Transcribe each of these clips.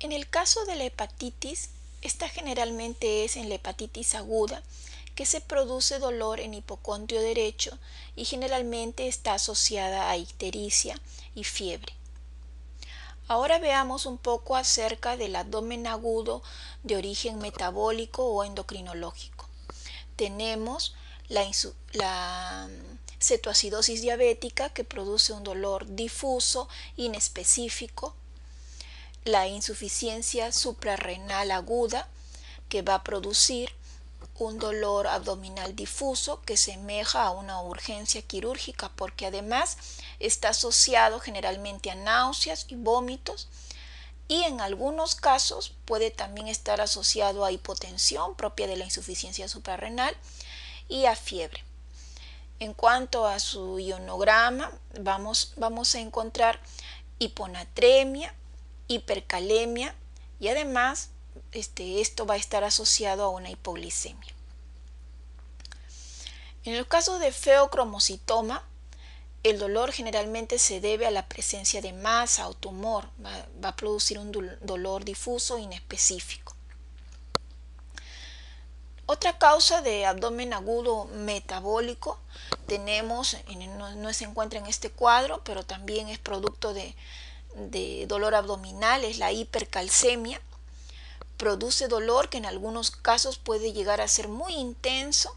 En el caso de la hepatitis, esta generalmente es en la hepatitis aguda, que se produce dolor en hipocondrio derecho y generalmente está asociada a ictericia y fiebre. Ahora veamos un poco acerca del abdomen agudo de origen metabólico o endocrinológico. Tenemos la cetoacidosis diabética, que produce un dolor difuso, inespecífico, la insuficiencia suprarrenal aguda, que va a producir un dolor abdominal difuso que semeja a una urgencia quirúrgica, porque además está asociado generalmente a náuseas y vómitos, y en algunos casos puede también estar asociado a hipotensión propia de la insuficiencia suprarrenal y a fiebre. En cuanto a su ionograma, vamos a encontrar hiponatremia, hipercalemia y además esto va a estar asociado a una hipoglicemia. En el caso de feocromocitoma, el dolor generalmente se debe a la presencia de masa o tumor, va a producir un dolor difuso e inespecífico. Otra causa de abdomen agudo metabólico tenemos, no se encuentra en este cuadro, pero también es producto de dolor abdominal, es la hipercalcemia. Produce dolor que en algunos casos puede llegar a ser muy intenso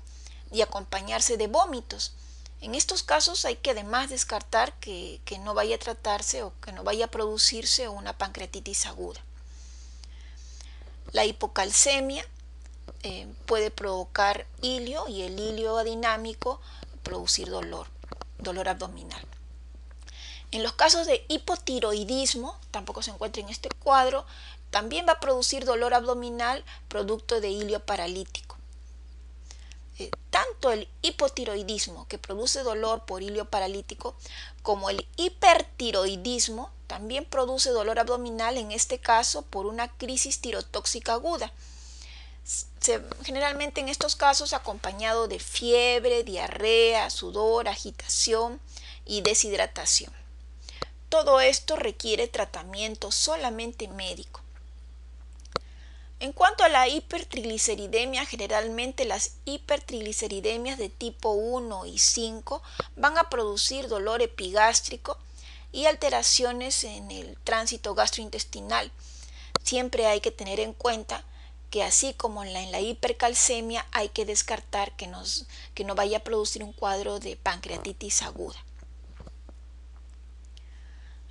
y acompañarse de vómitos. En estos casos hay que además descartar que no vaya a tratarse o que no vaya a producirse una pancreatitis aguda. La hipocalcemia puede provocar ilio y el ilio adinámico producir dolor abdominal. En los casos de hipotiroidismo, tampoco se encuentra en este cuadro, también va a producir dolor abdominal producto de ilio paralítico. Tanto el hipotiroidismo, que produce dolor por ilio paralítico, como el hipertiroidismo también produce dolor abdominal, en este caso por una crisis tirotóxica aguda. Generalmente en estos casos acompañado de fiebre, diarrea, sudor, agitación y deshidratación. Todo esto requiere tratamiento solamente médico. En cuanto a la hipertrigliceridemia, generalmente las hipertrigliceridemias de tipo 1 y 5 van a producir dolor epigástrico y alteraciones en el tránsito gastrointestinal. Siempre hay que tener en cuenta que así como en la hipercalcemia hay que descartar que no vaya a producir un cuadro de pancreatitis aguda.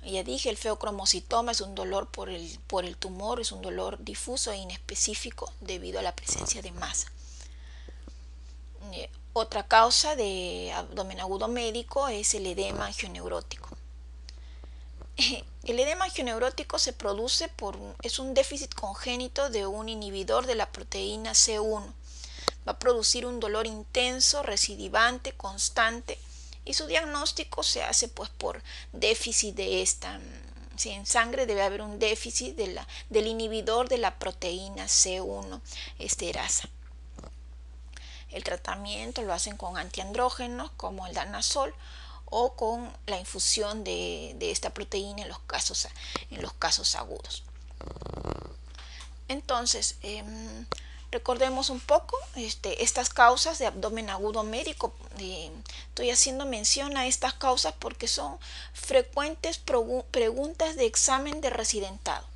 Ya dije, el feocromocitoma es un dolor por el tumor, es un dolor difuso e inespecífico debido a la presencia de masa. Otra causa de abdomen agudo médico es el edema angioneurótico. El edema angioneurótico se produce es un déficit congénito de un inhibidor de la proteína C1. Va a producir un dolor intenso, recidivante, constante, y su diagnóstico se hace por déficit de esta. Si en sangre debe haber un déficit del inhibidor de la proteína C1 esterasa. El tratamiento lo hacen con antiandrógenos como el danazol o con la infusión de esta proteína en los casos agudos. Entonces, recordemos un poco estas causas de abdomen agudo médico. Estoy haciendo mención a estas causas porque son frecuentes preguntas de examen de residentado.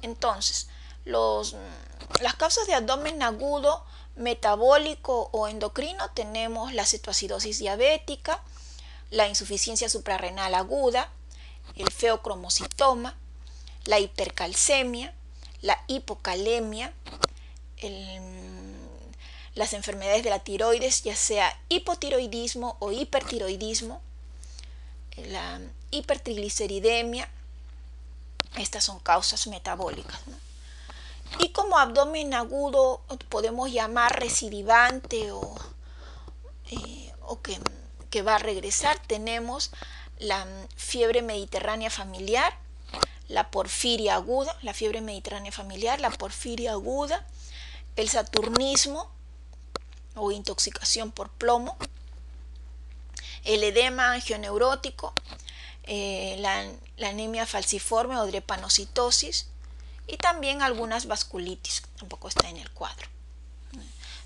Entonces, las causas de abdomen agudo metabólico o endocrino tenemos la cetoacidosis diabética, la insuficiencia suprarrenal aguda, el feocromocitoma, la hipercalcemia, la hipocalemia, las enfermedades de la tiroides, ya sea hipotiroidismo o hipertiroidismo, la hipertrigliceridemia. Estas son causas metabólicas, ¿no? Y como abdomen agudo podemos llamar recidivante o que va a regresar, tenemos la fiebre mediterránea familiar, la porfiria aguda, la fiebre mediterránea familiar, la porfiria aguda, el saturnismo o intoxicación por plomo, el edema angioneurótico, la anemia falciforme o drepanocitosis, y también algunas vasculitis, tampoco está en el cuadro.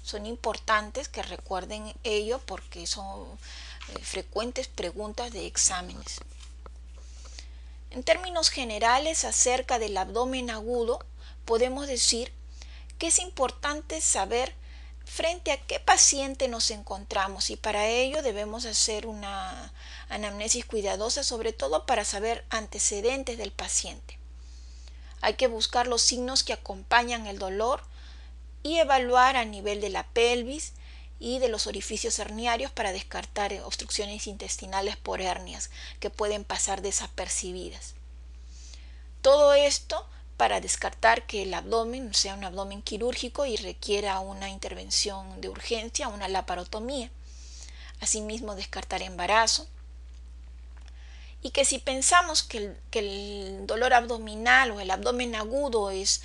Son importantes que recuerden ello porque son frecuentes preguntas de exámenes. En términos generales, acerca del abdomen agudo, podemos decir que es importante saber frente a qué paciente nos encontramos, y para ello debemos hacer una anamnesis cuidadosa, sobre todo para saber antecedentes del paciente. Hay que buscar los signos que acompañan el dolor y evaluar a nivel de la pelvis y de los orificios herniarios para descartar obstrucciones intestinales por hernias que pueden pasar desapercibidas. Todo esto para descartar que el abdomen sea un abdomen quirúrgico y requiera una intervención de urgencia, una laparotomía. Asimismo, descartar embarazo. Y que si pensamos que el dolor abdominal o el abdomen agudo es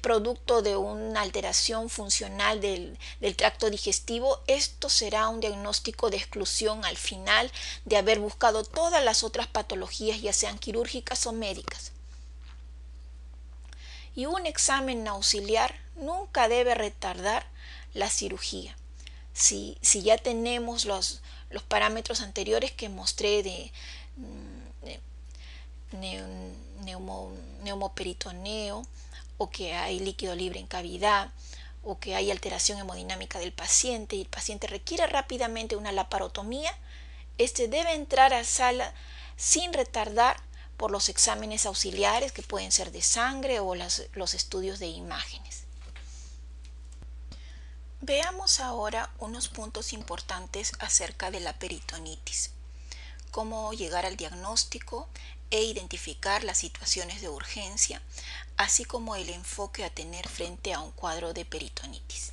producto de una alteración funcional del tracto digestivo, esto será un diagnóstico de exclusión al final de haber buscado todas las otras patologías, ya sean quirúrgicas o médicas. Y un examen auxiliar nunca debe retardar la cirugía. Si ya tenemos los parámetros anteriores que mostré de neumoperitoneo, o que hay líquido libre en cavidad, o que hay alteración hemodinámica del paciente y el paciente requiere rápidamente una laparotomía, este debe entrar a sala sin retardar por los exámenes auxiliares que pueden ser de sangre o los estudios de imágenes. Veamos ahora unos puntos importantes acerca de la peritonitis. Cómo llegar al diagnóstico e identificar las situaciones de urgencia, así como el enfoque a tener frente a un cuadro de peritonitis.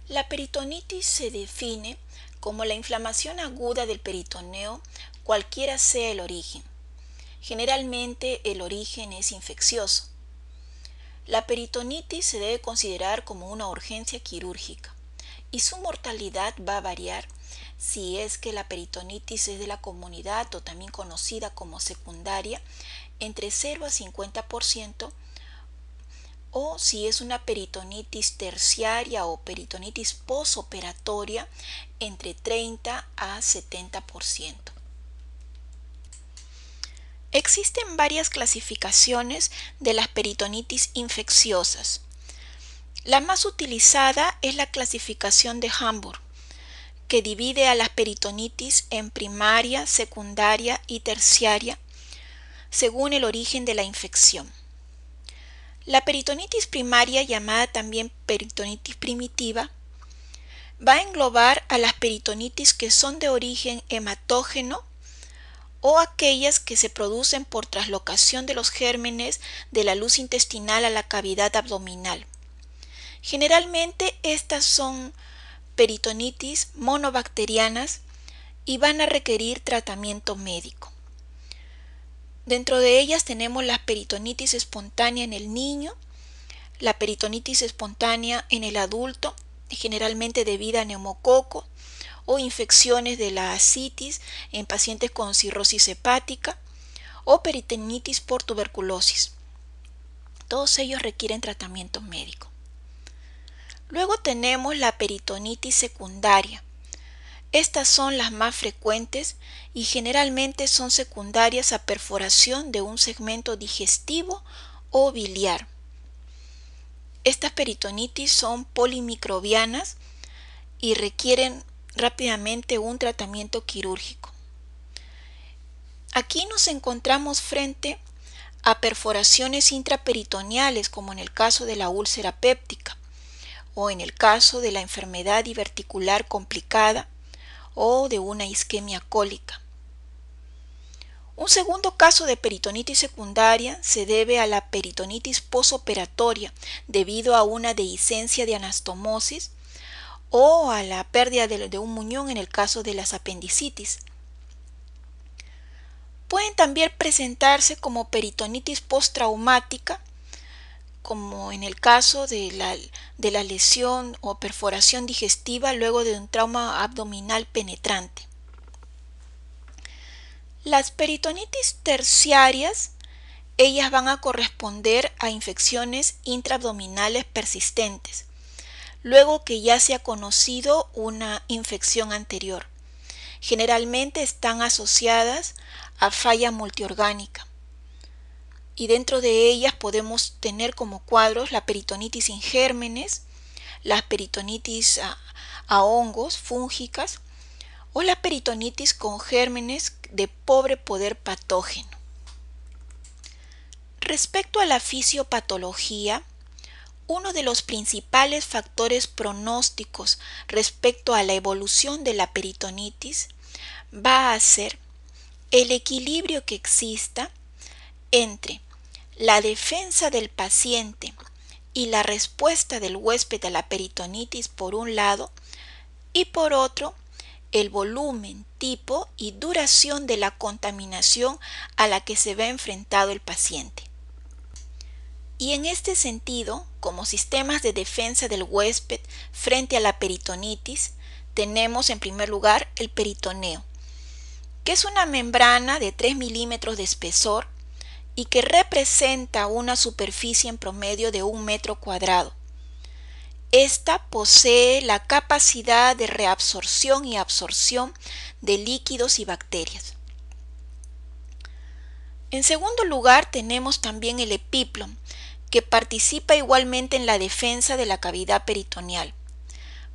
La peritonitis se define como la inflamación aguda del peritoneo, cualquiera sea el origen. Generalmente el origen es infeccioso. La peritonitis se debe considerar como una urgencia quirúrgica y su mortalidad va a variar si es que la peritonitis es de la comunidad o también conocida como secundaria, entre 0 a 50%, o si es una peritonitis terciaria o peritonitis posoperatoria, entre 30 a 70%. Existen varias clasificaciones de las peritonitis infecciosas. La más utilizada es la clasificación de Hamburg, que divide a las peritonitis en primaria, secundaria y terciaria, según el origen de la infección. La peritonitis primaria, llamada también peritonitis primitiva, va a englobar a las peritonitis que son de origen hematógeno o aquellas que se producen por traslocación de los gérmenes de la luz intestinal a la cavidad abdominal. Generalmente estas son peritonitis monobacterianas y van a requerir tratamiento médico. Dentro de ellas tenemos la peritonitis espontánea en el niño, la peritonitis espontánea en el adulto, generalmente debida a neumococo o infecciones de la ascitis en pacientes con cirrosis hepática, o peritonitis por tuberculosis. Todos ellos requieren tratamiento médico. Luego tenemos la peritonitis secundaria. Estas son las más frecuentes y generalmente son secundarias a perforación de un segmento digestivo o biliar. Estas peritonitis son polimicrobianas y requieren rápidamente un tratamiento quirúrgico. Aquí nos encontramos frente a perforaciones intraperitoneales, como en el caso de la úlcera péptica, o en el caso de la enfermedad diverticular complicada o de una isquemia cólica. Un segundo caso de peritonitis secundaria se debe a la peritonitis posoperatoria debido a una dehiscencia de anastomosis o a la pérdida de un muñón en el caso de las apendicitis. Pueden también presentarse como peritonitis postraumática, como en el caso de la lesión o perforación digestiva luego de un trauma abdominal penetrante. Las peritonitis terciarias ellas van a corresponder a infecciones intraabdominales persistentes, luego que ya se ha conocido una infección anterior. Generalmente están asociadas a falla multiorgánica y dentro de ellas podemos tener como cuadros la peritonitis in gérmenes, las peritonitis a hongos fúngicas o la peritonitis con gérmenes de pobre poder patógeno. Respecto a la fisiopatología, uno de los principales factores pronósticos respecto a la evolución de la peritonitis va a ser el equilibrio que exista entre la defensa del paciente y la respuesta del huésped a la peritonitis por un lado y por otro el volumen, tipo y duración de la contaminación a la que se ve enfrentado el paciente. Y en este sentido, como sistemas de defensa del huésped frente a la peritonitis, tenemos en primer lugar el peritoneo, que es una membrana de 3 milímetros de espesor y que representa una superficie en promedio de 1 metro cuadrado. Esta posee la capacidad de reabsorción y absorción de líquidos y bacterias. En segundo lugar, tenemos también el epiplom, que participa igualmente en la defensa de la cavidad peritoneal.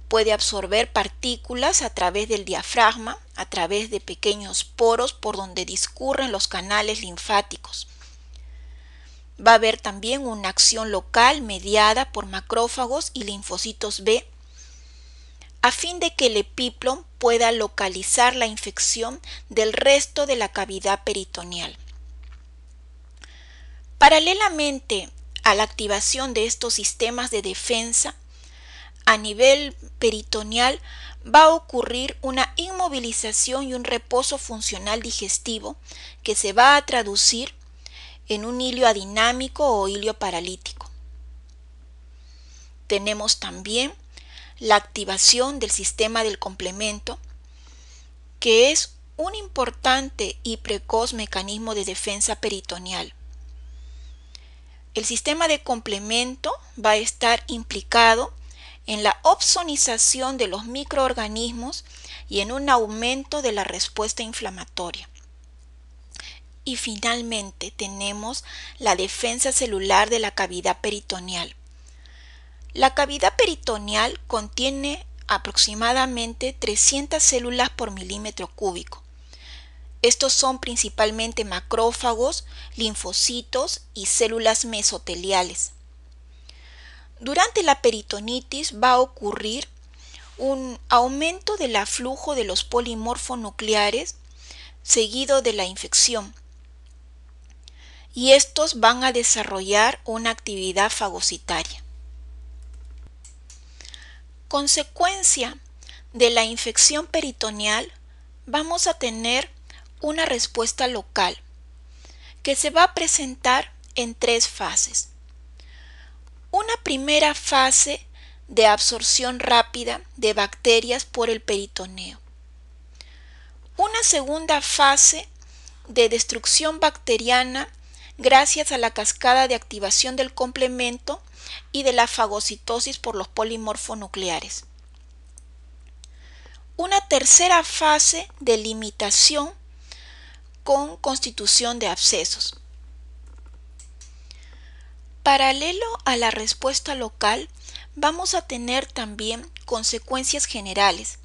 Puede absorber partículas a través del diafragma, a través de pequeños poros por donde discurren los canales linfáticos. Va a haber también una acción local mediada por macrófagos y linfocitos B, a fin de que el epiplom pueda localizar la infección del resto de la cavidad peritoneal. Paralelamente a la activación de estos sistemas de defensa, a nivel peritoneal va a ocurrir una inmovilización y un reposo funcional digestivo que se va a traducir en un hilio adinámico o hilio paralítico. Tenemos también la activación del sistema del complemento, que es un importante y precoz mecanismo de defensa peritoneal. El sistema de complemento va a estar implicado en la opsonización de los microorganismos y en un aumento de la respuesta inflamatoria. Y finalmente tenemos la defensa celular de la cavidad peritoneal. La cavidad peritoneal contiene aproximadamente 300 células por milímetro cúbico. Estos son principalmente macrófagos, linfocitos y células mesoteliales. Durante la peritonitis va a ocurrir un aumento del aflujo de los polimorfonucleares seguido de la infección, y estos van a desarrollar una actividad fagocitaria. Consecuencia de la infección peritoneal, vamos a tener una respuesta local que se va a presentar en 3 fases. Una primera fase de absorción rápida de bacterias por el peritoneo. Una segunda fase de destrucción bacteriana gracias a la cascada de activación del complemento y de la fagocitosis por los polimorfonucleares. Una tercera fase de limitación con constitución de abscesos. Paralelo a la respuesta local, vamos a tener también consecuencias generales.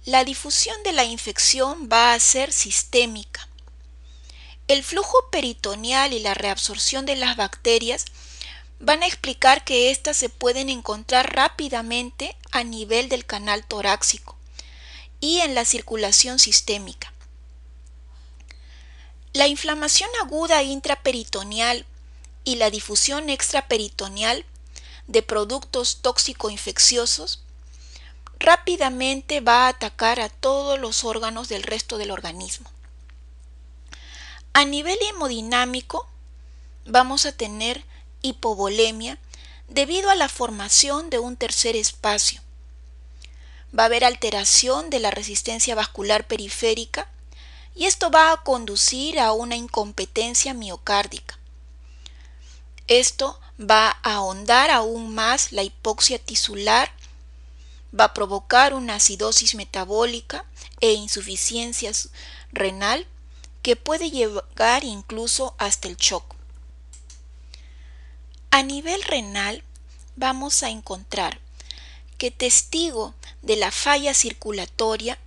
La difusión de la infección va a ser sistémica. El flujo peritoneal y la reabsorción de las bacterias van a explicar que éstas se pueden encontrar rápidamente a nivel del canal torácico y en la circulación sistémica. La inflamación aguda intraperitoneal y la difusión extraperitoneal de productos tóxico-infecciosos rápidamente va a atacar a todos los órganos del resto del organismo. A nivel hemodinámico, vamos a tener hipovolemia debido a la formación de un tercer espacio. Va a haber alteración de la resistencia vascular periférica y esto va a conducir a una incompetencia miocárdica. Esto va a ahondar aún más la hipoxia tisular, va a provocar una acidosis metabólica e insuficiencia renal que puede llegar incluso hasta el shock. A nivel renal vamos a encontrar que testigo de la falla circulatoria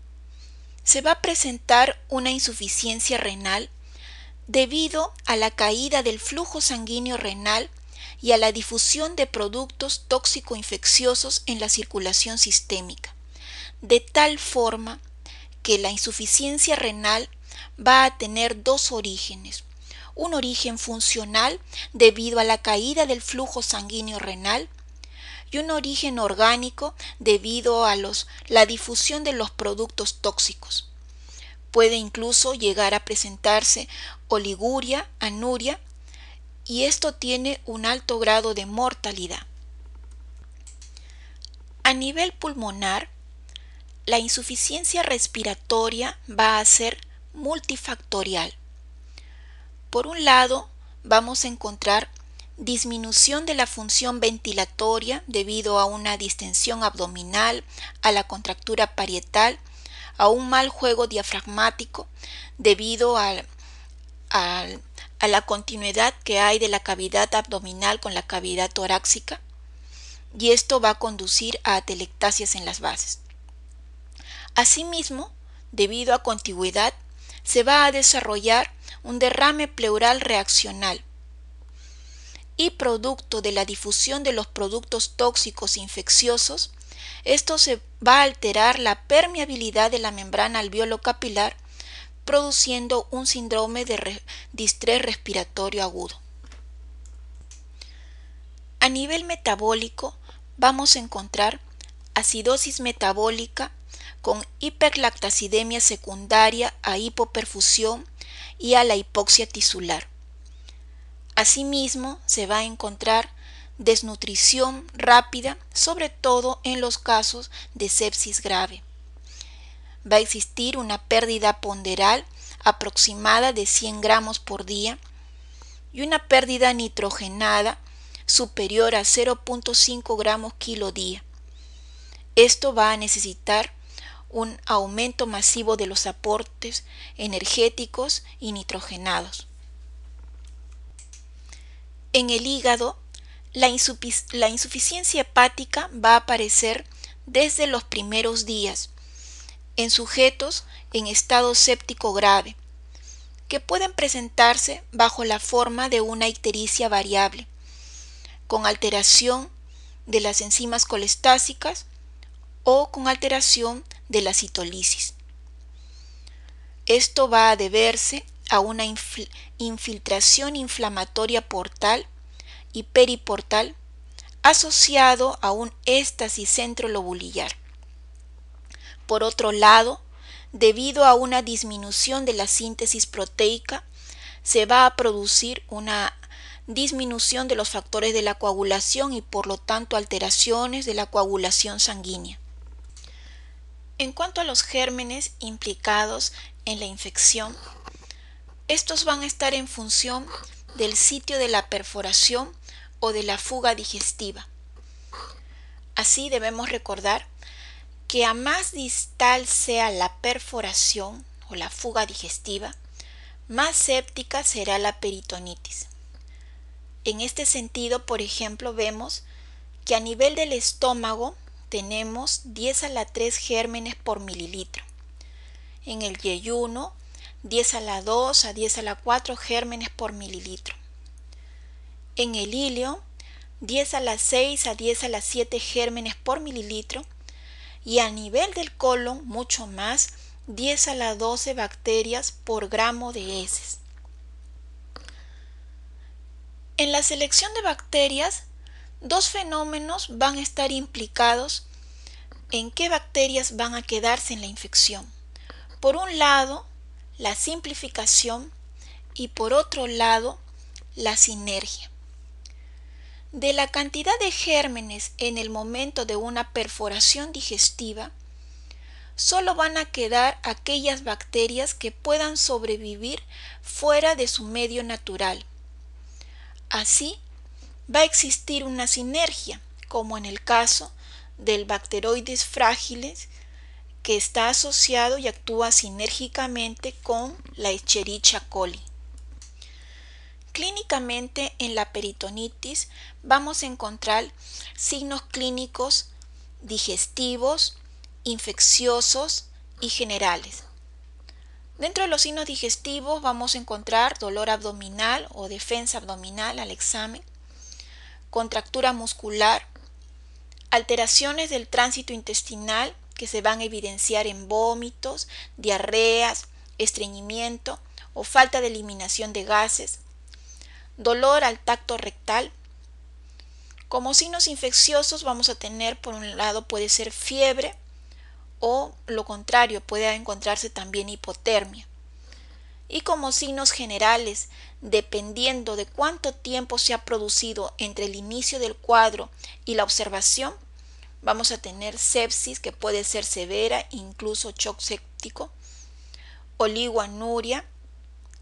se va a presentar una insuficiencia renal debido a la caída del flujo sanguíneo renal y a la difusión de productos tóxico-infecciosos en la circulación sistémica, de tal forma que la insuficiencia renal va a tener dos orígenes: un origen funcional debido a la caída del flujo sanguíneo renal y un origen orgánico debido a la difusión de los productos tóxicos. Puede incluso llegar a presentarse oliguria, anuria, y esto tiene un alto grado de mortalidad. A nivel pulmonar, la insuficiencia respiratoria va a ser multifactorial. Por un lado, vamos a encontrar disminución de la función ventilatoria debido a una distensión abdominal, a la contractura parietal, a un mal juego diafragmático debido a la continuidad que hay de la cavidad abdominal con la cavidad torácica, y esto va a conducir a atelectasias en las bases. Asimismo, debido a contigüidad, se va a desarrollar un derrame pleural reaccional, y producto de la difusión de los productos tóxicos infecciosos, esto se va a alterar la permeabilidad de la membrana alveolo-capilar, produciendo un síndrome de distrés respiratorio agudo. A nivel metabólico, vamos a encontrar acidosis metabólica con hiperlactacidemia secundaria a hipoperfusión y a la hipoxia tisular. Asimismo, se va a encontrar desnutrición rápida, sobre todo en los casos de sepsis grave. Va a existir una pérdida ponderal aproximada de 100 gramos por día y una pérdida nitrogenada superior a 0.5 gramos kilo día. Esto va a necesitar un aumento masivo de los aportes energéticos y nitrogenados. En el hígado, la insuficiencia hepática va a aparecer desde los primeros días en sujetos en estado séptico grave, que pueden presentarse bajo la forma de una ictericia variable, con alteración de las enzimas colestásicas o con alteración de la citólisis. Esto va a deberse a una infiltración inflamatoria portal y periportal asociado a un éstasis centrolobulillar. Por otro lado, debido a una disminución de la síntesis proteica, se va a producir una disminución de los factores de la coagulación y por lo tanto alteraciones de la coagulación sanguínea. En cuanto a los gérmenes implicados en la infección, estos van a estar en función del sitio de la perforación o de la fuga digestiva. Así debemos recordar que a más distal sea la perforación o la fuga digestiva, más séptica será la peritonitis. En este sentido, por ejemplo, vemos que a nivel del estómago tenemos 10 a la 3 gérmenes por mililitro. En el yeyuno, 10 a la 2 a 10 a la 4 gérmenes por mililitro. En el ilio, 10 a la 6 a 10 a la 7 gérmenes por mililitro. Y a nivel del colon, mucho más, 10 a la 12 bacterias por gramo de heces. En la selección de bacterias, dos fenómenos van a estar implicados en qué bacterias van a quedarse en la infección. Por un lado, la simplificación y por otro lado, la sinergia. De la cantidad de gérmenes en el momento de una perforación digestiva, solo van a quedar aquellas bacterias que puedan sobrevivir fuera de su medio natural. Así, va a existir una sinergia, como en el caso del Bacteroides fragiles, que está asociado y actúa sinérgicamente con la Escherichia coli. Clínicamente, en la peritonitis vamos a encontrar signos clínicos digestivos, infecciosos y generales. Dentro de los signos digestivos vamos a encontrar dolor abdominal o defensa abdominal al examen, contractura muscular, alteraciones del tránsito intestinal que se van a evidenciar en vómitos, diarreas, estreñimiento o falta de eliminación de gases, dolor al tacto rectal. Como signos infecciosos vamos a tener, por un lado, puede ser fiebre o lo contrario, puede encontrarse también hipotermia. Y como signos generales, dependiendo de cuánto tiempo se ha producido entre el inicio del cuadro y la observación, vamos a tener sepsis, que puede ser severa, incluso shock séptico, oligoanuria,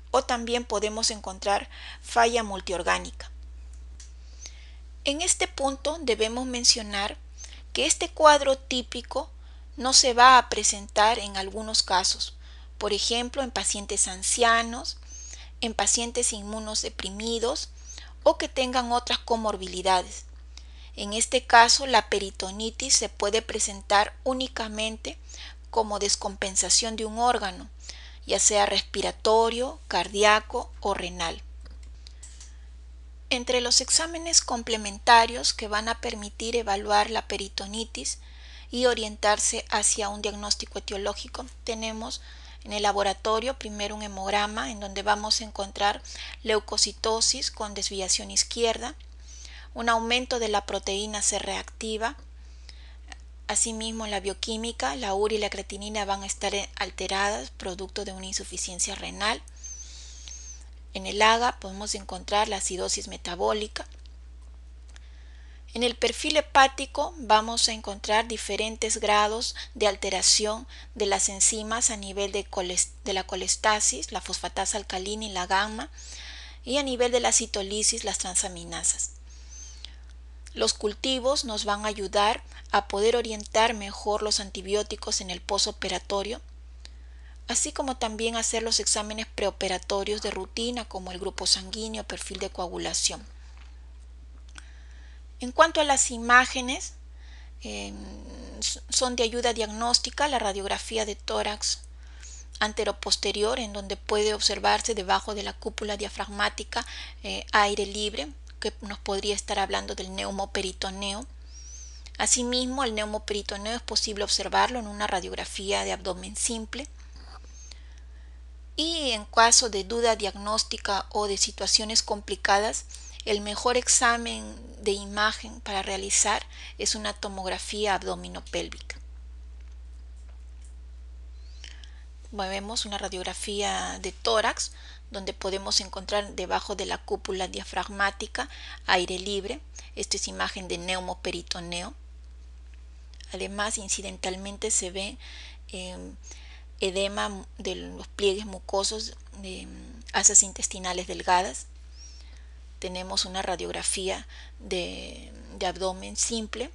o también podemos encontrar falla multiorgánica. En este punto debemos mencionar que este cuadro típico no se va a presentar en algunos casos, por ejemplo en pacientes ancianos, en pacientes inmunodeprimidos o que tengan otras comorbilidades. En este caso, la peritonitis se puede presentar únicamente como descompensación de un órgano, ya sea respiratorio, cardíaco o renal. Entre los exámenes complementarios que van a permitir evaluar la peritonitis y orientarse hacia un diagnóstico etiológico, tenemos en el laboratorio primero un hemograma en donde vamos a encontrar leucocitosis con desviación izquierda, un aumento de la proteína C reactiva. Asimismo, en la bioquímica, la urea y la creatinina van a estar alteradas, producto de una insuficiencia renal. En el AGA podemos encontrar la acidosis metabólica. En el perfil hepático vamos a encontrar diferentes grados de alteración de las enzimas a nivel de la colestasis, la fosfatasa alcalina y la gamma, y a nivel de la citolisis, las transaminasas. Los cultivos nos van a ayudar a poder orientar mejor los antibióticos en el posoperatorio, así como también hacer los exámenes preoperatorios de rutina como el grupo sanguíneo, perfil de coagulación. En cuanto a las imágenes, son de ayuda diagnóstica la radiografía de tórax anteroposterior, en donde puede observarse debajo de la cúpula diafragmática aire libre, que nos podría estar hablando del neumoperitoneo. Asimismo, el neumoperitoneo es posible observarlo en una radiografía de abdomen simple. Y en caso de duda diagnóstica o de situaciones complicadas, el mejor examen de imagen para realizar es una tomografía abdominopélvica. Vemos una radiografía de tórax donde podemos encontrar debajo de la cúpula diafragmática aire libre. Esta es imagen de neumoperitoneo. Además, incidentalmente se ve edema de los pliegues mucosos de asas intestinales delgadas. Tenemos una radiografía de abdomen simple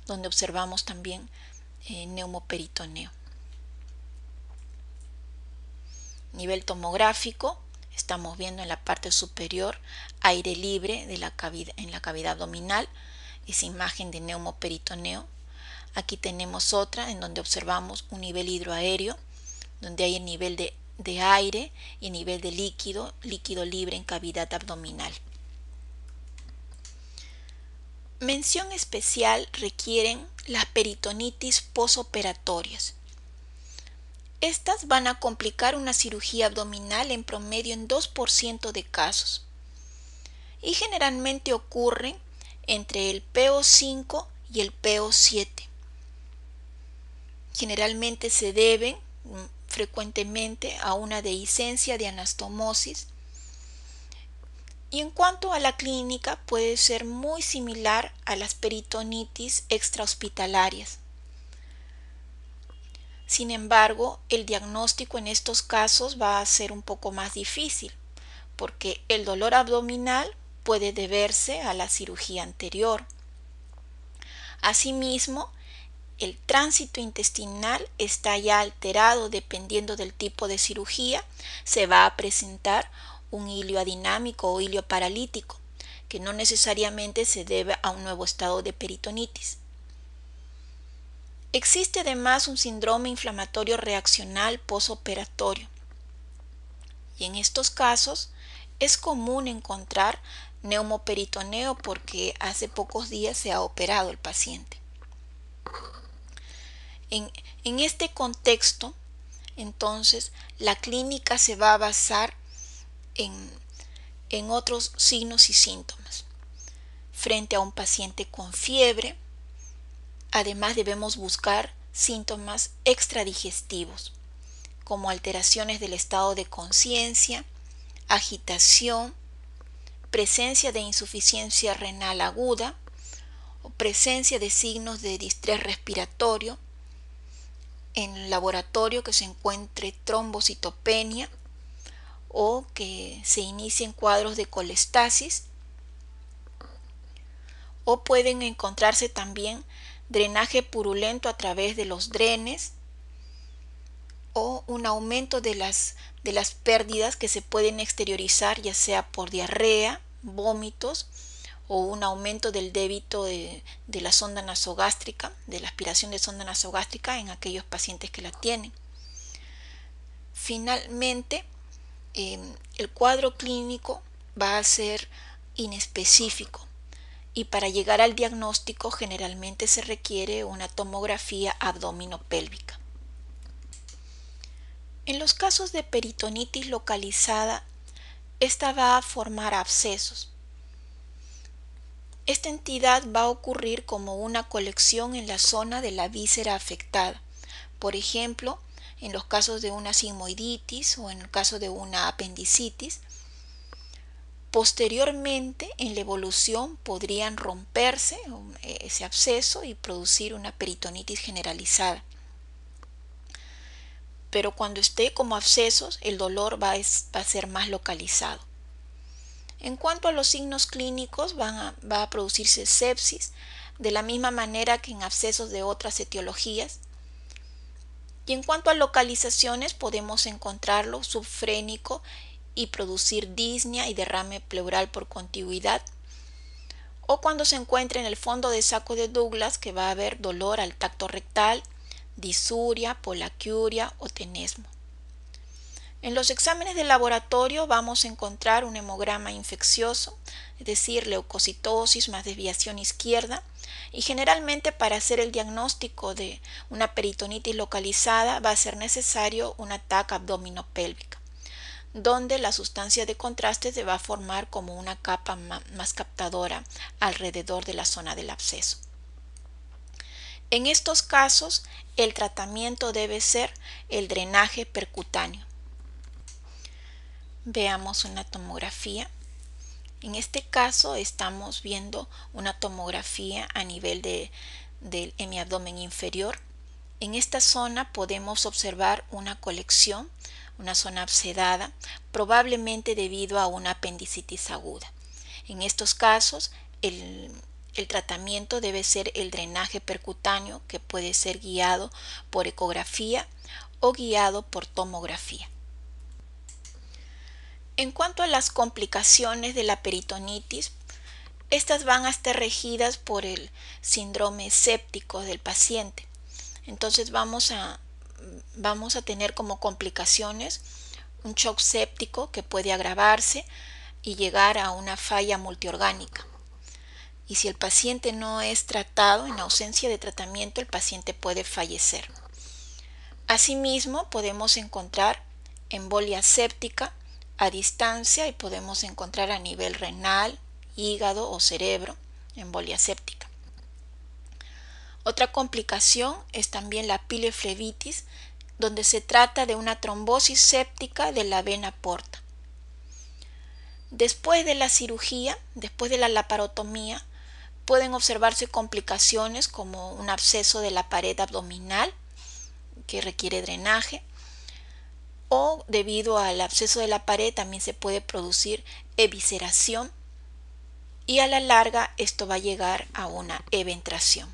donde observamos también neumoperitoneo. Nivel tomográfico, estamos viendo en la parte superior aire libre de en la cavidad abdominal, esa imagen de neumoperitoneo. Aquí tenemos otra en donde observamos un nivel hidroaéreo, donde hay el nivel de aire y el nivel de líquido libre en cavidad abdominal. Mención especial requieren las peritonitis posoperatorias. Estas van a complicar una cirugía abdominal en promedio en 2% de casos y generalmente ocurren entre el PO5 y el PO7. Generalmente se deben frecuentemente a una dehiscencia de anastomosis. Y en cuanto a la clínica, puede ser muy similar a las peritonitis extrahospitalarias. Sin embargo, el diagnóstico en estos casos va a ser un poco más difícil, porque el dolor abdominal puede deberse a la cirugía anterior. Asimismo, el tránsito intestinal está ya alterado dependiendo del tipo de cirugía. Se va a presentar un hilio adinámico o hilio paralítico, que no necesariamente se debe a un nuevo estado de peritonitis. Existe además un síndrome inflamatorio reaccional posoperatorio, y en estos casos es común encontrar neumoperitoneo porque hace pocos días se ha operado el paciente. En este contexto, entonces, la clínica se va a basar en otros signos y síntomas. Frente a un paciente con fiebre, además debemos buscar síntomas extradigestivos, como alteraciones del estado de conciencia, agitación, presencia de insuficiencia renal aguda o presencia de signos de distrés respiratorio. En el laboratorio que se encuentre trombocitopenia o que se inicien cuadros de colestasis, o pueden encontrarse también drenaje purulento a través de los drenes o un aumento de las pérdidas que se pueden exteriorizar ya sea por diarrea, vómitos o un aumento del débito de la sonda nasogástrica, de la aspiración de sonda nasogástrica en aquellos pacientes que la tienen. Finalmente, el cuadro clínico va a ser inespecífico y para llegar al diagnóstico generalmente se requiere una tomografía abdominopélvica. En los casos de peritonitis localizada, esta va a formar abscesos. Esta entidad va a ocurrir como una colección en la zona de la víscera afectada. Por ejemplo, en los casos de una sigmoiditis o en el caso de una apendicitis. Posteriormente, en la evolución, podrían romperse ese absceso y producir una peritonitis generalizada. Pero cuando esté como abscesos, el dolor va a ser más localizado. En cuanto a los signos clínicos, va a producirse sepsis, de la misma manera que en abscesos de otras etiologías. Y en cuanto a localizaciones, podemos encontrarlo subfrénico y producir disnea y derrame pleural por contigüidad. O cuando se encuentre en el fondo de saco de Douglas, que va a haber dolor al tacto rectal, disuria, polaquiuria o tenesmo. En los exámenes de laboratorio vamos a encontrar un hemograma infeccioso, es decir, leucocitosis más desviación izquierda, y generalmente para hacer el diagnóstico de una peritonitis localizada va a ser necesario una TAC abdominopélvica, donde la sustancia de contraste se va a formar como una capa más captadora alrededor de la zona del absceso. En estos casos, el tratamiento debe ser el drenaje percutáneo. Veamos una tomografía. En este caso estamos viendo una tomografía a nivel del hemiabdomen inferior. En esta zona podemos observar una colección, una zona abscedada, probablemente debido a una apendicitis aguda. En estos casos, el tratamiento debe ser el drenaje percutáneo, que puede ser guiado por ecografía o guiado por tomografía. En cuanto a las complicaciones de la peritonitis, estas van a estar regidas por el síndrome séptico del paciente. Entonces vamos a tener como complicaciones un shock séptico que puede agravarse y llegar a una falla multiorgánica. Y si el paciente no es tratado, en ausencia de tratamiento, el paciente puede fallecer. Asimismo, podemos encontrar embolia séptica a distancia y podemos encontrar a nivel renal, hígado o cerebro, embolia séptica. Otra complicación es también la pileflebitis, donde se trata de una trombosis séptica de la vena porta. Después de la cirugía, después de la laparotomía, pueden observarse complicaciones como un absceso de la pared abdominal, que requiere drenaje, o debido al absceso de la pared también se puede producir evisceración y a la larga esto va a llegar a una eventración.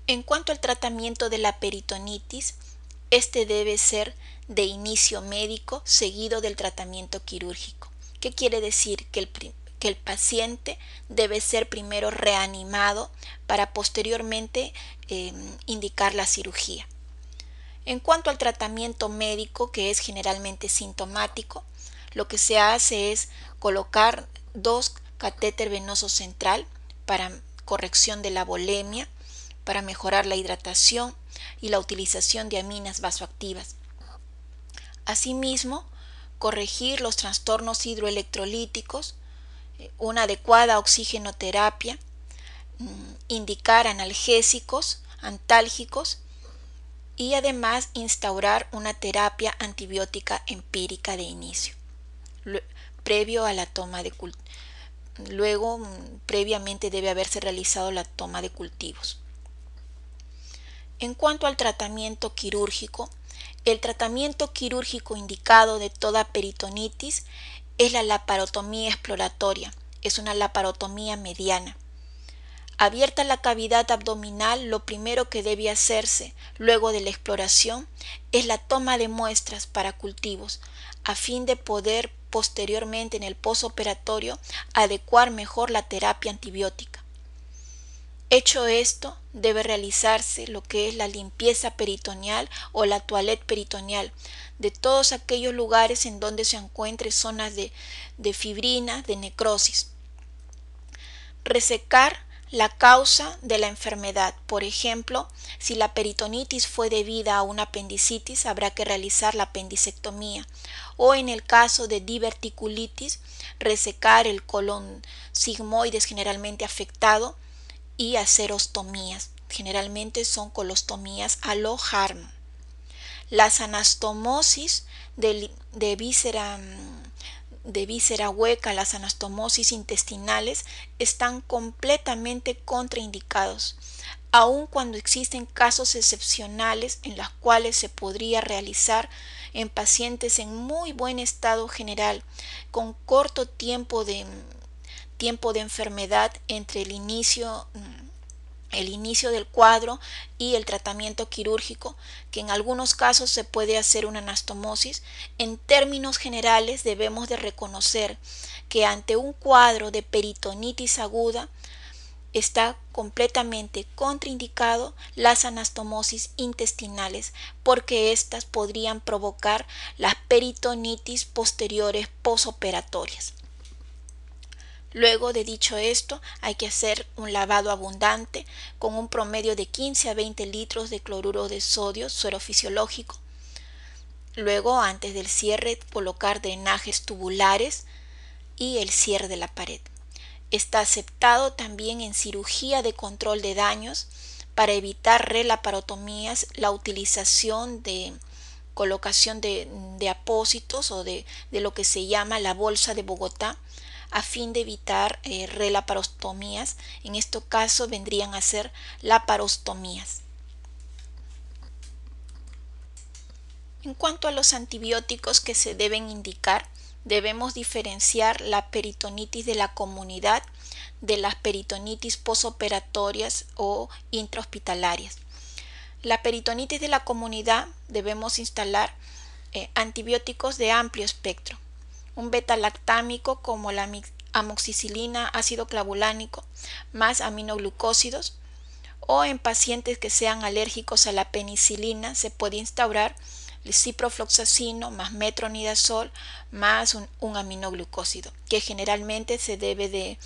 En cuanto al tratamiento de la peritonitis, este debe ser de inicio médico seguido del tratamiento quirúrgico. ¿Qué quiere decir? Que el paciente debe ser primero reanimado para posteriormente indicar la cirugía. En cuanto al tratamiento médico, que es generalmente sintomático, lo que se hace es colocar 2 catéter venoso central para corrección de la volemia, para mejorar la hidratación y la utilización de aminas vasoactivas. Asimismo, corregir los trastornos hidroelectrolíticos, una adecuada oxigenoterapia, indicar analgésicos, antálgicos y además instaurar una terapia antibiótica empírica de inicio, previo a la toma de luego previamente debe haberse realizado la toma de cultivos. En cuanto al tratamiento quirúrgico, el tratamiento quirúrgico indicado de toda peritonitis es la laparotomía exploratoria, es una laparotomía mediana. Abierta la cavidad abdominal, lo primero que debe hacerse luego de la exploración es la toma de muestras para cultivos, a fin de poder posteriormente en el posoperatorio adecuar mejor la terapia antibiótica. Hecho esto, debe realizarse lo que es la limpieza peritoneal o la toilette peritoneal de todos aquellos lugares en donde se encuentren zonas de fibrina, de necrosis. Resecar la causa de la enfermedad. Por ejemplo, si la peritonitis fue debida a una apendicitis, habrá que realizar la apendicectomía. O en el caso de diverticulitis, resecar el colon sigmoides generalmente afectado y hacer ostomías. Generalmente son colostomías a lo Hartmann. Las anastomosis de víscera hueca, las anastomosis intestinales están completamente contraindicados, aun cuando existen casos excepcionales en los cuales se podría realizar en pacientes en muy buen estado general, con corto tiempo de enfermedad entre el inicio del cuadro y el tratamiento quirúrgico, que en algunos casos se puede hacer una anastomosis. En términos generales debemos de reconocer que ante un cuadro de peritonitis aguda está completamente contraindicado las anastomosis intestinales, porque éstas podrían provocar las peritonitis posteriores posoperatorias. Luego de dicho esto, hay que hacer un lavado abundante con un promedio de 15 a 20 litros de cloruro de sodio, suero fisiológico. Luego, antes del cierre, colocar drenajes tubulares y el cierre de la pared. Está aceptado también en cirugía de control de daños para evitar relaparotomías la utilización de colocación de apósitos o de lo que se llama la bolsa de Bogotá, a fin de evitar relaparostomías. En este caso vendrían a ser laparostomías. En cuanto a los antibióticos que se deben indicar, debemos diferenciar la peritonitis de la comunidad de las peritonitis posoperatorias o intrahospitalarias. La peritonitis de la comunidad debemos instalar antibióticos de amplio espectro, un beta-lactámico como la amoxicilina, ácido clavulánico, más aminoglucósidos, o en pacientes que sean alérgicos a la penicilina se puede instaurar el ciprofloxacino más metronidazol más un aminoglucósido, que generalmente se debe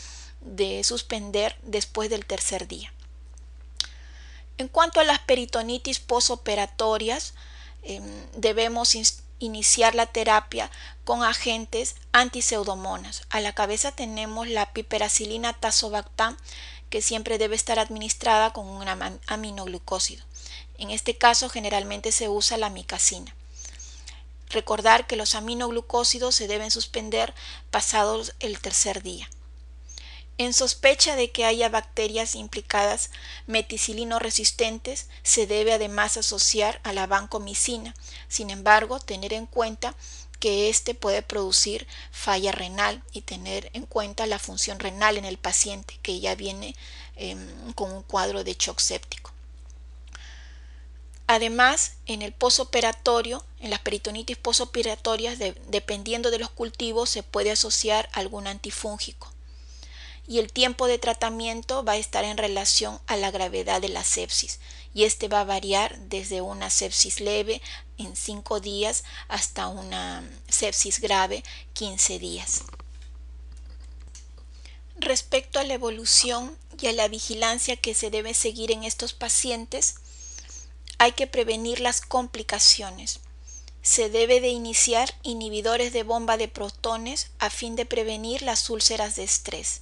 de suspender después del tercer día. En cuanto a las peritonitis posoperatorias, debemos iniciar la terapia con agentes antiseudomonas. A la cabeza tenemos la piperacilina tazobactam, que siempre debe estar administrada con un aminoglucósido. En este caso generalmente se usa la micacina. Recordar que los aminoglucósidos se deben suspender pasados el tercer día. En sospecha de que haya bacterias implicadas meticilino resistentes, se debe además asociar a la vancomicina. Sin embargo, tener en cuenta que este puede producir falla renal y tener en cuenta la función renal en el paciente que ya viene con un cuadro de shock séptico. Además, en el posoperatorio, en las peritonitis posoperatorias, dependiendo de los cultivos, se puede asociar algún antifúngico. Y el tiempo de tratamiento va a estar en relación a la gravedad de la sepsis, y este va a variar desde una sepsis leve en 5 días hasta una sepsis grave 15 días. Respecto a la evolución y a la vigilancia que se debe seguir en estos pacientes, hay que prevenir las complicaciones. Se debe de iniciar inhibidores de bomba de protones a fin de prevenir las úlceras de estrés.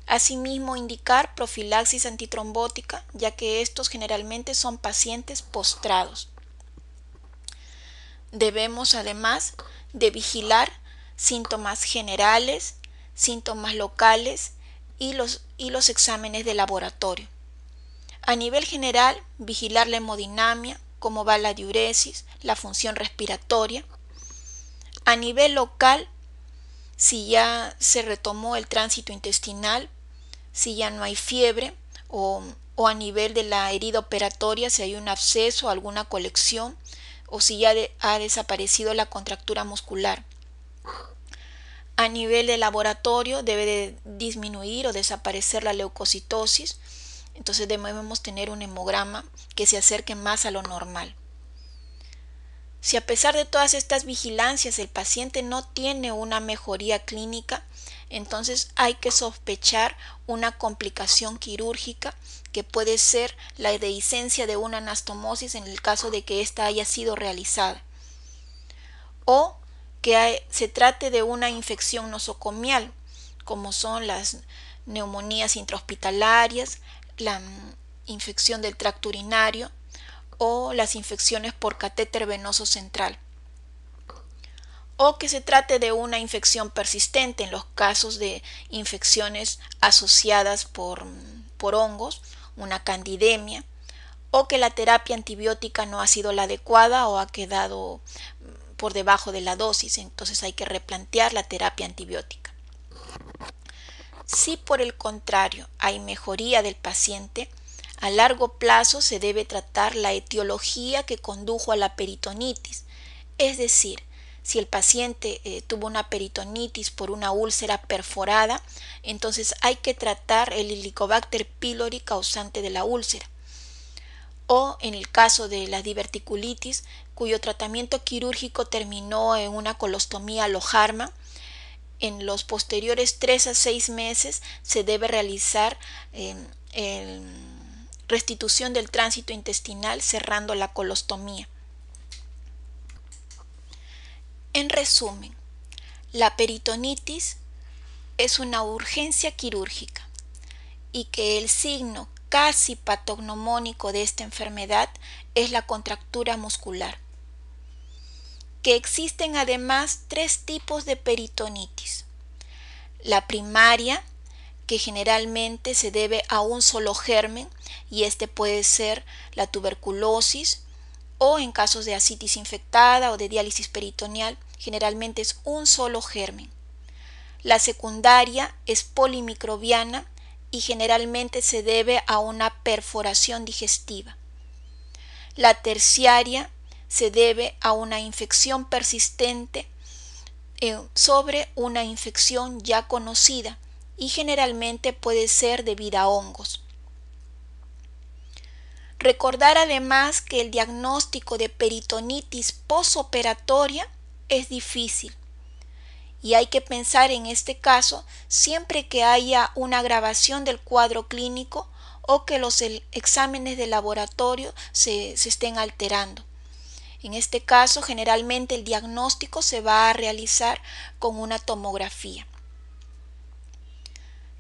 Asimismo, indicar profilaxis antitrombótica, ya que estos generalmente son pacientes postrados. Debemos además de vigilar síntomas generales, síntomas locales y los exámenes de laboratorio. A nivel general, vigilar la hemodinamia, cómo va la diuresis, la función respiratoria. A nivel local, si ya se retomó el tránsito intestinal, si ya no hay fiebre o a nivel de la herida operatoria, si hay un absceso, alguna colección o si ya ha desaparecido la contractura muscular. A nivel de laboratorio debe de disminuir o desaparecer la leucocitosis, entonces debemos tener un hemograma que se acerque más a lo normal. Si a pesar de todas estas vigilancias el paciente no tiene una mejoría clínica, entonces hay que sospechar una complicación quirúrgica que puede ser la dehiscencia de una anastomosis en el caso de que ésta haya sido realizada, o que se trate de una infección nosocomial, como son las neumonías intrahospitalarias, la infección del tracto urinario o las infecciones por catéter venoso central, o que se trate de una infección persistente en los casos de infecciones asociadas por hongos, una candidemia, o que la terapia antibiótica no ha sido la adecuada o ha quedado por debajo de la dosis, entonces hay que replantear la terapia antibiótica. Si por el contrario hay mejoría del paciente, a largo plazo se debe tratar la etiología que condujo a la peritonitis, es decir, si el paciente tuvo una peritonitis por una úlcera perforada, entonces hay que tratar el Helicobacter pylori causante de la úlcera. O en el caso de la diverticulitis, cuyo tratamiento quirúrgico terminó en una colostomía lojarma, en los posteriores 3 a 6 meses se debe realizar restitución del tránsito intestinal cerrando la colostomía. En resumen, la peritonitis es una urgencia quirúrgica y que el signo casi patognomónico de esta enfermedad es la contractura muscular. Que existen además 3 tipos de peritonitis. La primaria, que generalmente se debe a un solo germen, y este puede ser la tuberculosis, o en casos de ascitis infectada o de diálisis peritoneal, generalmente es un solo germen. La secundaria es polimicrobiana y generalmente se debe a una perforación digestiva. La terciaria se debe a una infección persistente sobre una infección ya conocida y generalmente puede ser debida a hongos. Recordar además que el diagnóstico de peritonitis posoperatoria es difícil y hay que pensar en este caso siempre que haya una agravación del cuadro clínico o que los exámenes de laboratorio se estén alterando. En este caso, generalmente el diagnóstico se va a realizar con una tomografía.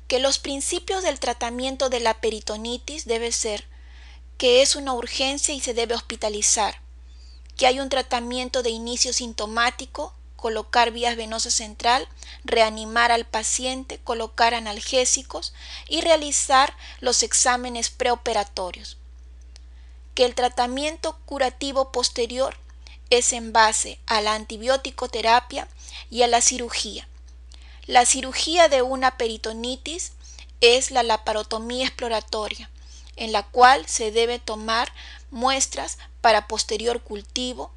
Que los principios del tratamiento de la peritonitis debe ser que es una urgencia y se debe hospitalizar, que hay un tratamiento de inicio sintomático colocar vías venosas central, reanimar al paciente, colocar analgésicos y realizar los exámenes preoperatorios. Que el tratamiento curativo posterior es en base a la antibiótico-terapia y a la cirugía. La cirugía de una peritonitis es la laparotomía exploratoria, en la cual se debe tomar muestras para posterior cultivo.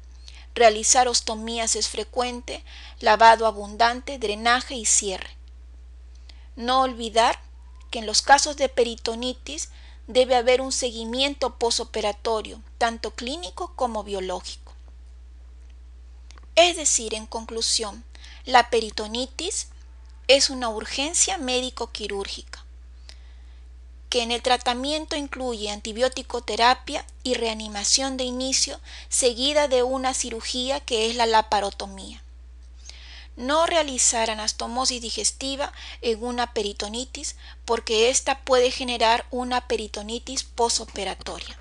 Realizar ostomías es frecuente, lavado abundante, drenaje y cierre. No olvidar que en los casos de peritonitis debe haber un seguimiento posoperatorio, tanto clínico como biológico. Es decir, en conclusión, la peritonitis es una urgencia médico-quirúrgica, que en el tratamiento incluye antibiótico-terapia y reanimación de inicio, seguida de una cirugía que es la laparotomía. No realizar anastomosis digestiva en una peritonitis porque ésta puede generar una peritonitis posoperatoria.